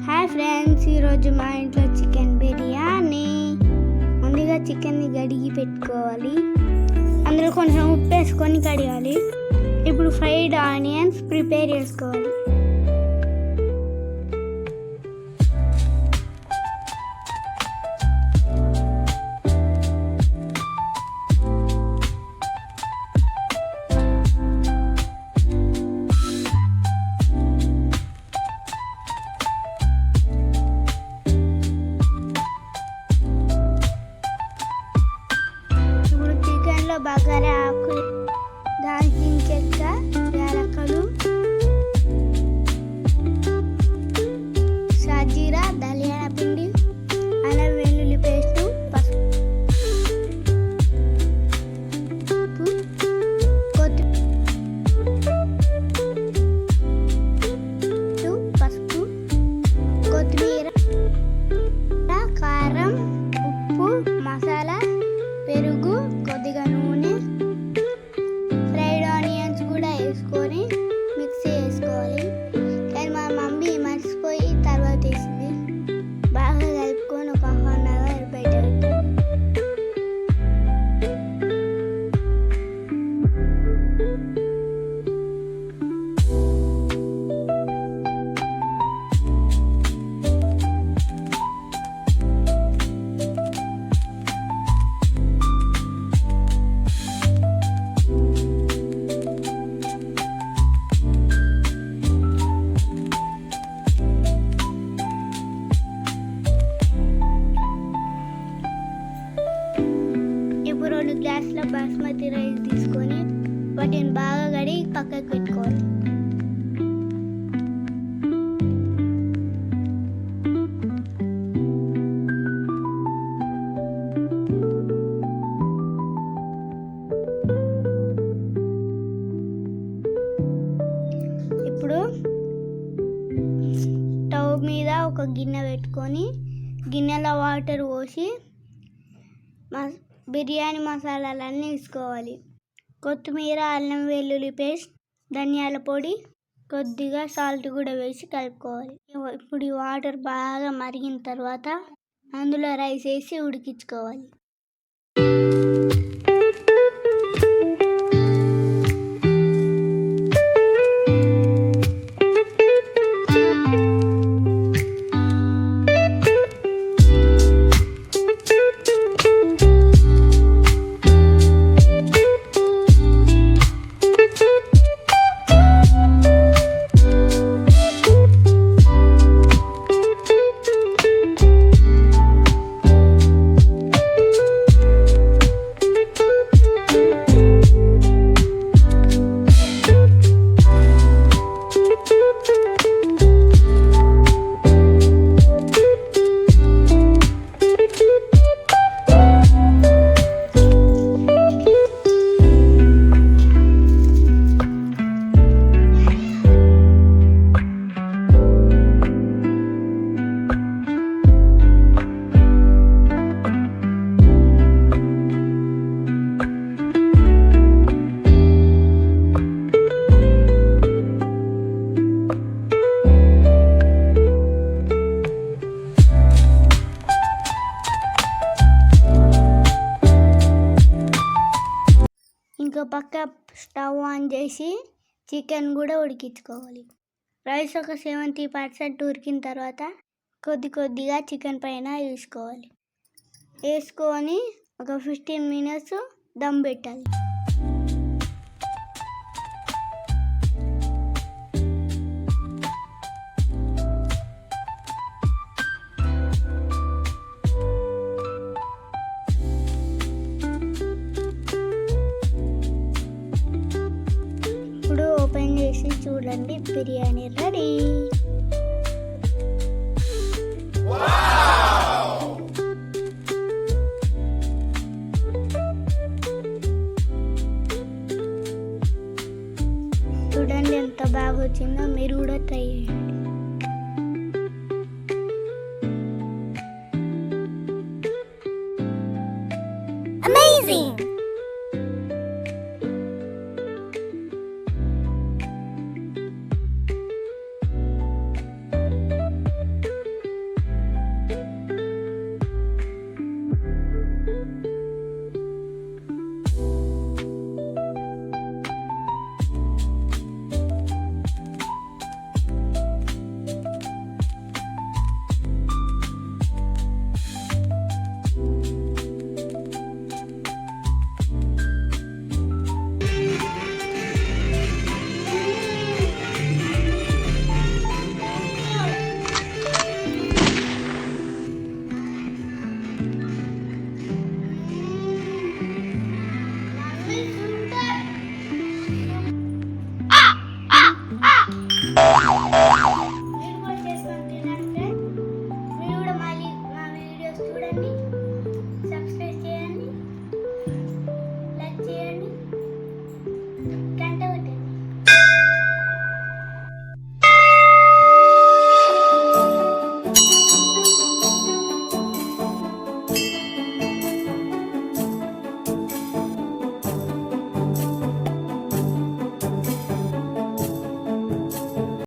Hi friends, ఈరోజు మా ఇంట్లో చికెన్ బిర్యానీ. ముందుగా చికెన్ని కడిగి పెట్టుకోవాలి. అందులో కొంచెం ఉప్పు వేసుకొని కడగాలి. ఇప్పుడు ఫ్రైడ్ ఆనియన్స్ ప్రిపేర్ చేసుకోవాలి. బగారా ఆకు, దాల్చిన చెక్క, యాలకులు, షాజీరా, ధనియాల పిండి, అల్లం వెల్లుల్లి పేస్టు, పసుపు, కొత్తిమీర, కారం, ఉప్పు, మసాలా, పెరుగు, కొద్దిగా నూనె, ఫ్రైడ్ ఆనియన్స్ కూడా వేసుకొని మిక్సీ వేసుకోవాలి. కానీ మా మమ్మీ మర్చిపోయి తర్వాత వేసింది. బాగా కలుపుకొని ఒక 1 అవర్ బయట పెట్టాలి. ఇప్పుడు 2 గ్లాసుల బాస్మతి రైస్ తీసుకొని వాటిని బాగా కడిగి పక్కకు పెట్టుకోవాలి. ఇప్పుడు స్టవ్ మీద ఒక గిన్నె పెట్టుకొని గిన్నెలో వాటర్ పోసి బిర్యానీ మసాలాలన్నీ వేసుకోవాలి. కొత్తిమీర, అల్లం వెల్లుల్లి పేస్ట్, ధనియాల పొడి, కొద్దిగా సాల్ట్ కూడా వేసి కలుపుకోవాలి. ఇప్పుడు ఈ వాటర్ బాగా మరిగిన తర్వాత అందులో రైస్ వేసి ఉడికించుకోవాలి. ఇంకో పక్క స్టవ్ ఆన్ చేసి చికెన్ కూడా ఉడికించుకోవాలి. రైస్ ఒక 70% ఉడికిన తర్వాత కొద్దిగా చికెన్ పైన వేసుకొని ఒక 15 minutes దమ్ పెట్టాలి. ఓపెన్ చేసి చూడండి, బిర్యానీ రెడీ. చూడండి ఎంత బాగా వచ్చిందో, మీరు కూడా ట్రై చేయండి.